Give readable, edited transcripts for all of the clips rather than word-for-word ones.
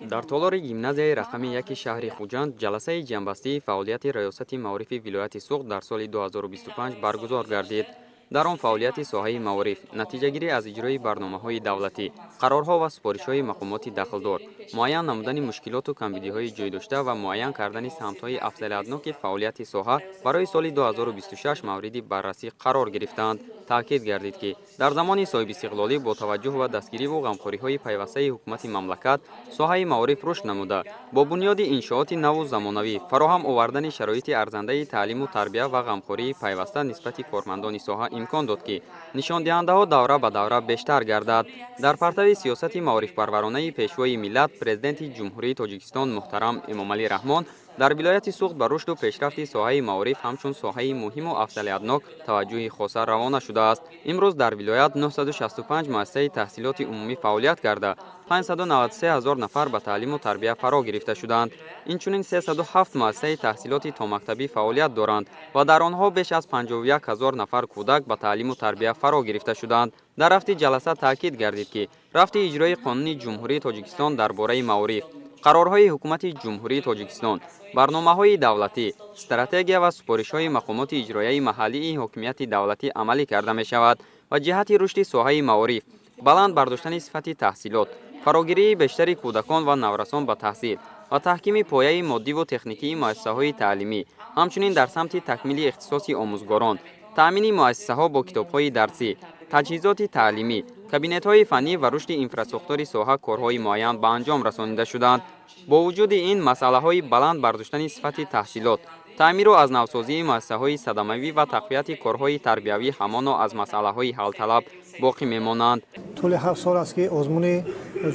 در تالار گیمنازیای رقم یک شهر خوجند جلسه جنبسته فعالیت ریاست معارف ولایت سوخت در سال 2025 برگزار گردید. در آن فعالیت ساحه معارف نتیجه گیری از اجرای برنامه‌های دولتی، قرارها و سفارش‌های مقامات داخلدار، معین نمودن مشکلات و کمبودی‌های جای داشته و معین کردن سمت‌های افضلیت‌ناک فعالیت ساحه برای سال 2026 مورد بررسی قرار گرفتند. تاکید گردید که در زمان صاحب استقلالی با توجه و دستگیری و غمخوری‌های پیوسته حکومت مملکت ساحه معارف رشد نموده با بنیاد انشاءات نو و زمانوی فراهم آوردن شرایط ارزنده تعلیم و تربیت و غمخوری پیوسته نسبت کارمندان ساحه امکان داد که نشان دهنده‌ها دوره به دوره بیشتر گردد. در پرتو سیاست معارف پرورانه پیشوای ملت پرزیدنت جمهوری تاجیکستان محترم امامعلی رحمان در ولایت سوخت به رشد و پیشرفت ساحه معارف همچون ساحه مهم و افضلیت‌ناک توجه خاصه روانه شده است. امروز در ولایت 965 مؤسسه تحصیلات عمومی فعالیت کرده 593 هزار نفر به تعلیم و تربیت فرا گرفته شدند. اینچنین 307 مؤسسه تحصیلات تا مکتبی فعالیت دارند و در آنها بیش از 51 هزار نفر کودک به تعلیم و تربیت فرا گرفته شدند. در رفت جلسه تاکید گردید که رفت اجرای قانون جمهوری تاجیکستان درباره معارف، قرارهای حکومت جمهوری تاجیکستان، برنامه‌های دولتی، استراتژی و سفارش‌های مقامات اجرایی محلی حکومت دولتی عملی کرده می‌شود و جهت رشد ساحه معارف، بلند برداشتن صفت تحصیلات، فراگیری بیشتر کودکان و نورسان به تحصیل و تحکیم پایه مادی و تکنیکی مؤسسه‌های تعلیمی، همچنین در سمت تکمیل اختصاص آموزگاران، تأمین مؤسسه‌ها با کتاب‌های درسی، تجهیزات تعلیمی، کابینet‌های فنی و رشد اینفراستراکچور ساحه کارهای معین به انجام رسانیده شدند. با وجود این مسئله‌های بلند برداشتن صفت تحصیلات، تعمیر و از نوسازی مؤسسه‌های صدموی و تقویت کارهای تربیوی همان از مسئله‌های حل طلب باقی می‌مانند. طول 7 سال است که آزمون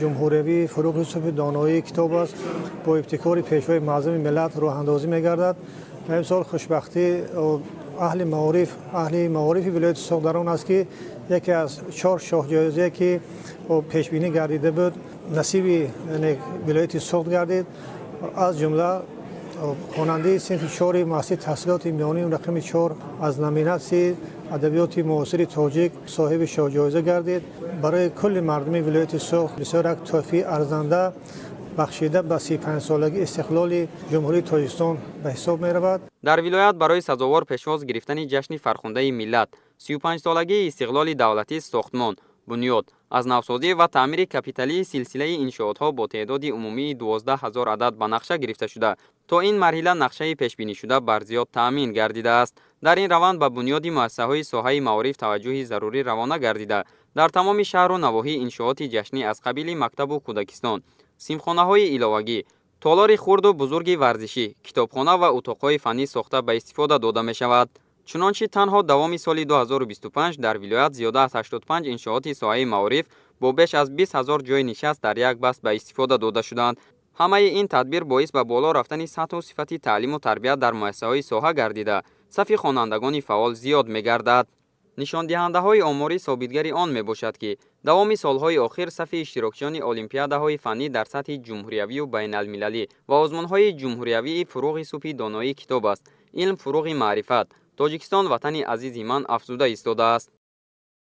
جمهوری فروغ یوسف دانایی کتاب است با ابتکار پیشوای معظم ملت راه اندازی می‌گردد. امسال خوشبختی اهل معارف ولایت سوخت در آن است که یکی از 4 شاه جایزه که پیش بینی گردیده بود نصیب ولایت سوخت گردید. از جمله خواننده صنف 4 مؤسسه تحصیلات میانی رقم 4 از نامیناسی ادبیات معاصر تاجیک صاحب شاه جایزه گردید. برای کل مردم ولایت سوخت بسیار یک تحفه ارزنده بخشیده به 35 سالگی استقلال جمهوری تاجیکستان به حساب می رود. در ولایت برای سزاوار پیشواز گرفتن جشن فرخنده ملت 35 سالگی استقلال دولتی ساختمان، بنیاد، از نوسازی و تعمیر کپیتالی سلسله انشاءات‌ها با تعداد عمومی 12,000 عدد به نقشه گرفته شده تا این مرحله نقشه پیش بینی شده بر زیاد تأمین گردیده است. در این روند به بنیاد مؤسسه‌های ساحه معارف توجه ضروری روانه گردیده در تمام شهر و نواحی انشاءات جشنی از قبیل مکتب و کودکستان، سیمخانه‌های علاوگی، تالار خرد و بزرگ ورزشی، کتابخانه و اتاق‌های فنی ساخته به استفاده داده می شود. چنانچه تنها دوام سال 2025 در ولایت زیاده از 85 انشاءات ساحه معارف با بیش از 20,000 جای نشست در یک بست به استفاده داده شدند. همه این تدبیر باعث به بالا رفتن سطح و صفت تعلیم و تربیت در مؤسسه‌های ساحه گردیده صف خوانندگان فعال زیاد می گردد. نشان دهنده های آماری ثابتگری آن می باشد که دوام سالهای آخر صف اشتراکچیان المپیادهای فنی در سطح جمهوریوی و بین المللی و آزمون‌های جمهوریوی فروغ یوسف دانایی کتاب است. علم فروغ معرفت. تاجیکستان وطن عزیز من افزوده ایستاده است.